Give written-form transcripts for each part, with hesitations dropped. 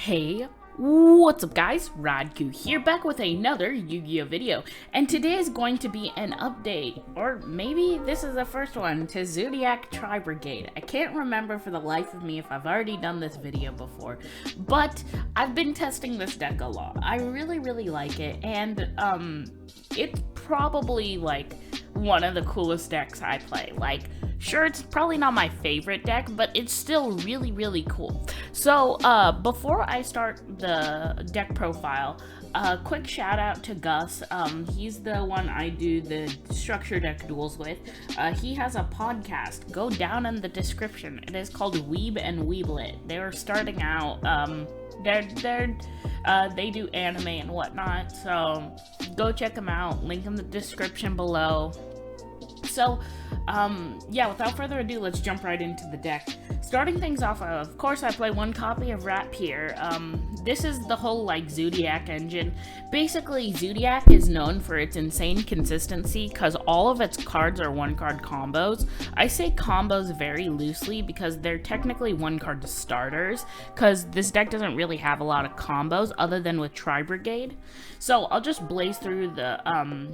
Hey, what's up guys? Radku here, back with another Yu-Gi-Oh video, and today is going to be an update, or maybe this is the first one, to Zoodiac Tri-Brigade. I can't remember for the life of me if I've already done this video before, but I've been testing this deck a lot. I really like it, and it's probably like one of the coolest decks I play. Like, sure, it's probably not my favorite deck, but it's still really cool. So, before I start the deck profile, quick shout out to Gus. He's the one I do the structure deck duels with. He has a podcast. Go down in the description. It is called Weeb and Weebly. They're starting out, they do anime and whatnot, so go check them out. Link in the description below. So, yeah, without further ado, let's jump right into the deck. Starting things off, of course, I play one copy of Radku. This is the whole, like, Zoodiac engine. Basically, Zoodiac is known for its insane consistency, because all of its cards are one-card combos. I say combos very loosely, because they're technically one-card starters, because this deck doesn't really have a lot of combos, other than with Tri-Brigade. So, I'll just blaze through the,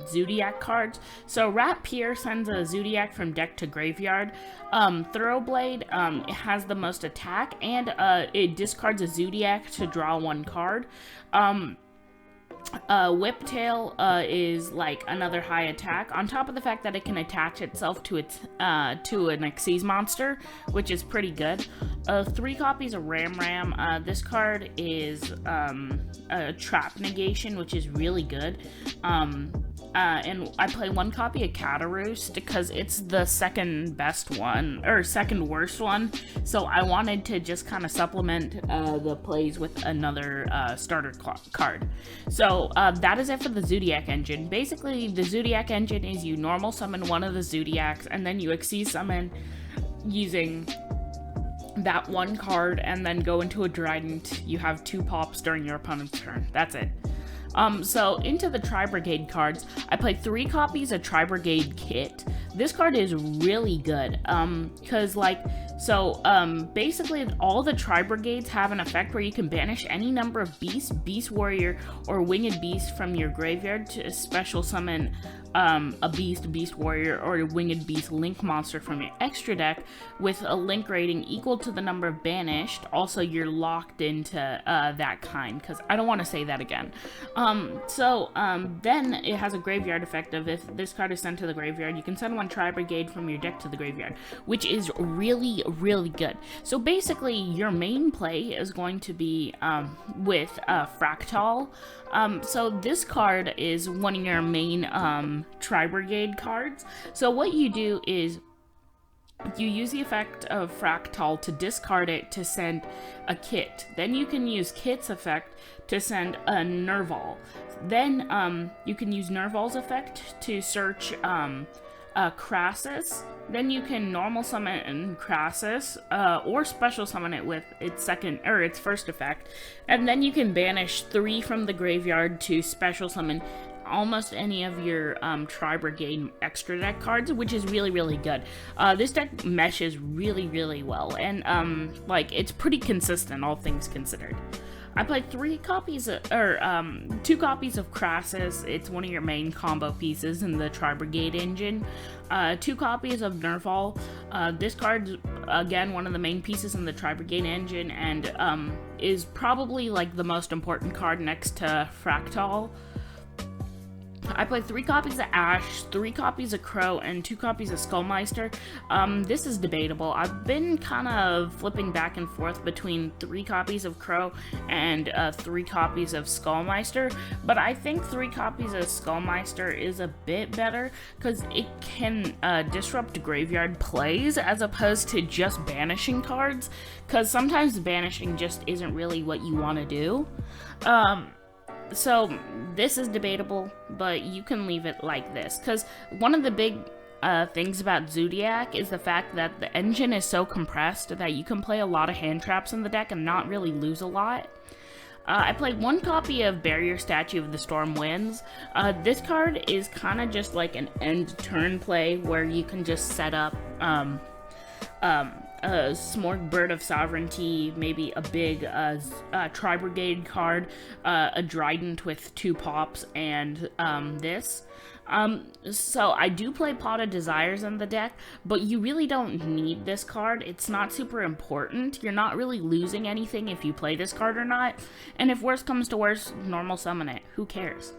Zoodiac cards. So, Radku sends a Zoodiac from deck to graveyard. Thoroughblade, it has the most attack, and it discards a Zoodiac to draw one card. Whiptail is like another high attack, on top of the fact that it can attach itself to its to an Xyz monster, which is pretty good. 3 copies of Ram. This card is a trap negation, which is really good. And I play 1 copy of Cataroost because it's the second best one, or second worst one, so I wanted to just kind of supplement the plays with another starter card. So that is it for the Zoodiac engine. Basically, the Zoodiac engine is you normal summon one of the Zoodiacs, and then you Xyz summon using that one card, and then go into a Trident. You have 2 pops during your opponent's turn. That's it. So into the Tri-Brigade cards, I play 3 copies of Tri-Brigade Kit. This card is really good, because, like, so, basically all the Tri-Brigades have an effect where you can banish any number of Beast, Beast Warrior, or Winged Beast from your graveyard to special summon, a Beast, Beast Warrior, or a Winged Beast Link monster from your extra deck with a Link rating equal to the number of banished. Also, you're locked into, that kind, because I don't want to say that again. Then it has a graveyard effect of if this card is sent to the graveyard, you can send 1 Tri-Brigade from your deck to the graveyard, which is really good. So basically, your main play is going to be with Fractal. So this card is one of your main Tri-Brigade cards. So what you do is you use the effect of Fractal to discard it to send a Kit. Then you can use Kit's effect to send a Nerval. Then you can use Nerval's effect to search Crassus. Then you can normal summon Crassus, or special summon it with its first effect. And then you can banish 3 from the graveyard to special summon almost any of your Tri-Brigade extra deck cards, which is really good. This deck meshes really well, and like, it's pretty consistent, all things considered. I played 2 copies of Crassus. It's one of your main combo pieces in the Tri-Brigade engine. 2 copies of Nerval. This card's, again, one of the main pieces in the Tri-Brigade engine, and is probably like the most important card next to Fractal. I played 3 copies of Ash, 3 copies of Crow, and 2 copies of Skullmeister. This is debatable. I've been kind of flipping back and forth between 3 copies of Crow and 3 copies of Skullmeister, but I think 3 copies of Skullmeister is a bit better, because it can disrupt graveyard plays as opposed to just banishing cards, because sometimes banishing just isn't really what you want to do. So this is debatable, but you can leave it like this, because one of the big things about Zoodiac is the fact that the engine is so compressed that you can play a lot of hand traps in the deck and not really lose a lot. I played 1 copy of Barrier Statue of the Storm Winds. This card is kind of just like an end turn play where you can just set up Smorg Bird of Sovereignty, maybe a big Tri-Brigade card, a Trident with 2 pops, and this. So I do play Pot of Desires in the deck, but you really don't need this card. It's not super important. You're not really losing anything if you play this card or not. And if worst comes to worst, normal summon it. Who cares?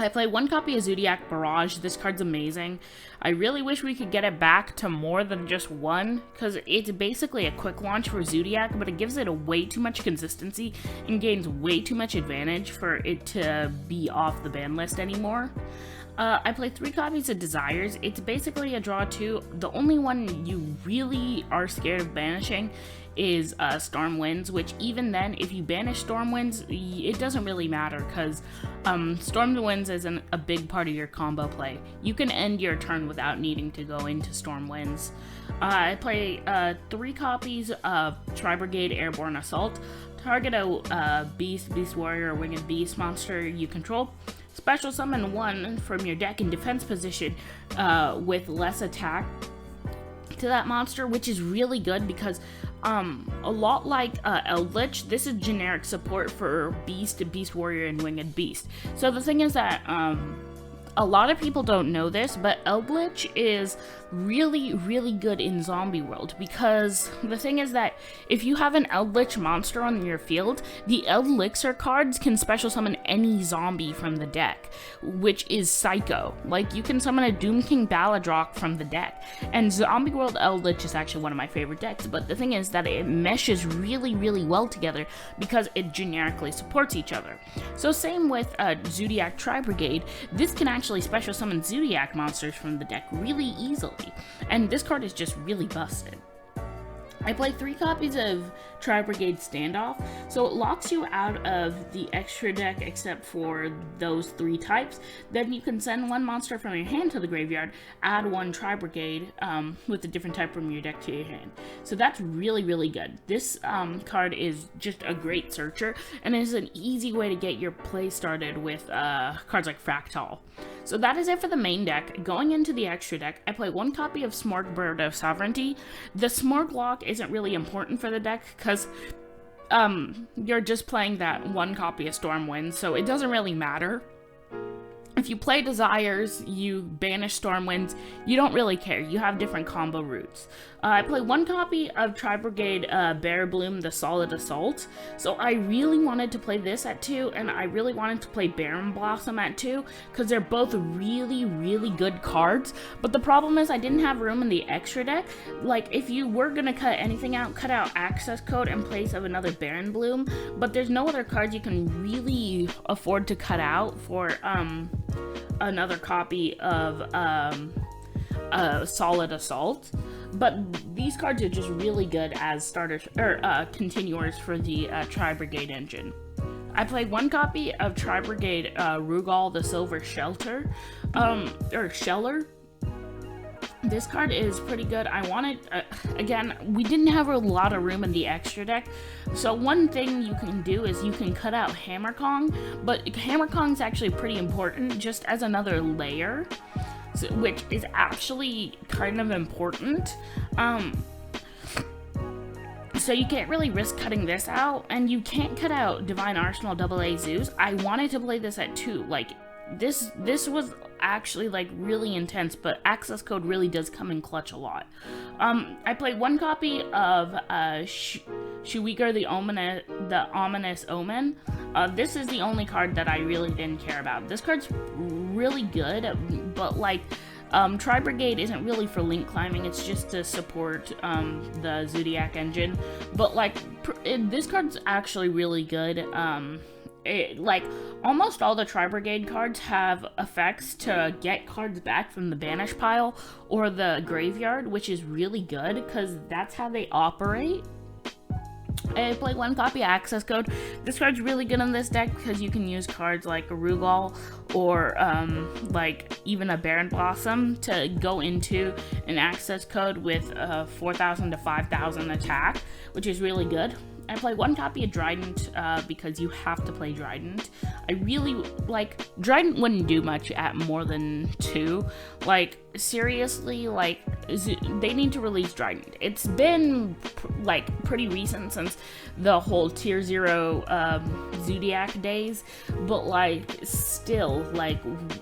I play 1 copy of Zoodiac Barrage. This card's amazing. I really wish we could get it back to more than just 1, because it's basically a quick launch for Zoodiac, but it gives it a way too much consistency and gains way too much advantage for it to be off the ban list anymore. I play 3 copies of Desires. It's basically a draw 2. The only one you really are scared of banishing is Storm Winds, which even then, if you banish Storm Winds, it doesn't really matter, because Storm Winds isn't a big part of your combo play. You can end your turn without needing to go into Storm Winds. I play 3 copies of Tri-Brigade Airborne Assault. Target a Beast Warrior, or Winged Beast monster you control. Special summon 1 from your deck in defense position with less attack to that monster, which is really good because a lot like Eldritch, this is generic support for Beast, Beast Warrior, and Winged Beast. So the thing is that a lot of people don't know this, but Eldritch is really, really good in Zombie World, because the thing is that if you have an Eldritch monster on your field, the Elixir cards can special summon any zombie from the deck, which is psycho. Like, you can summon a Doom King Baladrock from the deck, and Zombie World Eldritch is actually one of my favorite decks, but the thing is that it meshes really, really well together because it generically supports each other. So same with Zoodiac Tri-Brigade, this can actually special summon Zoodiac monsters from the deck really easily. And this card is just really busted. I play 3 copies of Tri-Brigade Standoff, so it locks you out of the extra deck except for those 3 types. Then you can send 1 monster from your hand to the graveyard, add 1 Tri-Brigade with a different type from your deck to your hand. So that's really, really good. This card is just a great searcher, and is an easy way to get your play started with cards like Fractal. So that is it for the main deck. Going into the extra deck, I play 1 copy of Smorg Bird of Sovereignty. The Smorg lock isn't really important for the deck, because you're just playing that 1 copy of Storm Winds, so it doesn't really matter. If you play Desires, you banish Storm Winds, you don't really care. You have different combo routes. I play 1 copy of Tri-Brigade Bear Bloom, the Solid Assault. So I really wanted to play this at 2, and I really wanted to play Baron Blossom at 2, because they're both really, really good cards. But the problem is I didn't have room in the extra deck. Like, if you were going to cut anything out, cut out Access Code in place of another Baron Bloom. But there's no other cards you can really afford to cut out for another copy of Solid Assault. But these cards are just really good as starters or continuers for the Tri-Brigade engine. I played 1 copy of Tri-Brigade Rugal, the Silver Shelter, or Sheller. This card is pretty good. I wanted, again, we didn't have a lot of room in the extra deck, so one thing you can do is you can cut out Hammer Kong, but Hammer Kong's actually pretty important just as another layer, which is actually kind of important. So you can't really risk cutting this out, and you can't cut out Divine Arsenal AA Zeus. I wanted to play this at 2, like, this was actually like really intense, but Access Code really does come in clutch a lot. I played 1 copy of Shuiger the Ominous Omen. This is the only card that I really didn't care about. This card's really good, but like Tri-Brigade isn't really for link climbing, it's just to support the Zoodiac engine. But like this card's actually really good. Like, almost all the Tri-Brigade cards have effects to get cards back from the banish pile or the graveyard, which is really good, because that's how they operate. I play 1 copy of Access Code. This card's really good in this deck because you can use cards like a Rugal or like even a Baron Blossom to go into an Access Code with 4,000 to 5,000 attack, which is really good. I play 1 copy of Trident because you have to play Trident. I really like Trident wouldn't do much at more than 2. Like seriously, like, they need to release Trident. It's been like pretty recent since the whole Tier 0 Zoodiac days, but like still, like,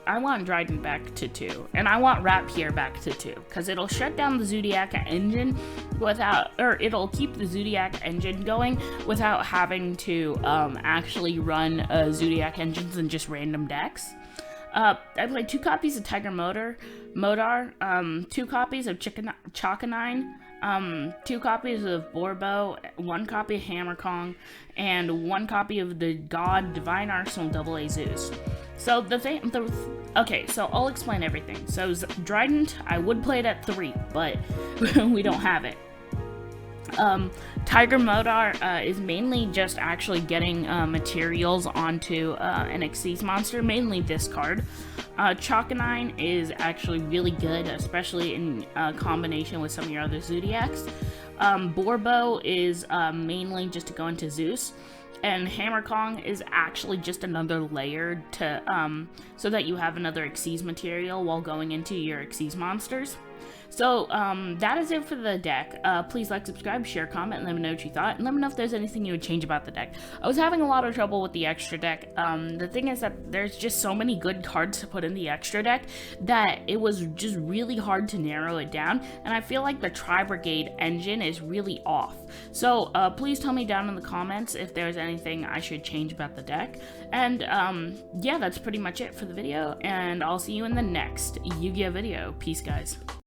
I want Trident back to 2, and I want Rapier back to 2, because it'll shut down the Zoodiac engine it'll keep the Zoodiac engine going without having to actually run Zoodiac engines and just random decks. I played 2 copies of Tiger Modar, 2 copies of Chocanine, 2 copies of Borbo, 1 copy of Hammer Kong, and 1 copy of the God Divine Arsenal AA Zeus. So okay, so I'll explain everything. So Trident, I would play it at 3, but we don't have it. Tiger Modar is mainly just actually getting materials onto an Xyz monster, mainly this card. Chocanine is actually really good, especially in combination with some of your other Zoodiacs. Borbo is mainly just to go into Zeus. And Hammer Kong is actually just another layer to so that you have another Xyz material while going into your Xyz monsters. So, that is it for the deck. Please like, subscribe, share, comment, and let me know what you thought, and let me know if there's anything you would change about the deck. I was having a lot of trouble with the extra deck. The thing is that there's just so many good cards to put in the extra deck that it was just really hard to narrow it down, and I feel like the Tri-Brigade engine is really off. So, please tell me down in the comments if there's anything I should change about the deck. And, yeah, that's pretty much it for the video, and I'll see you in the next Yu-Gi-Oh video. Peace, guys.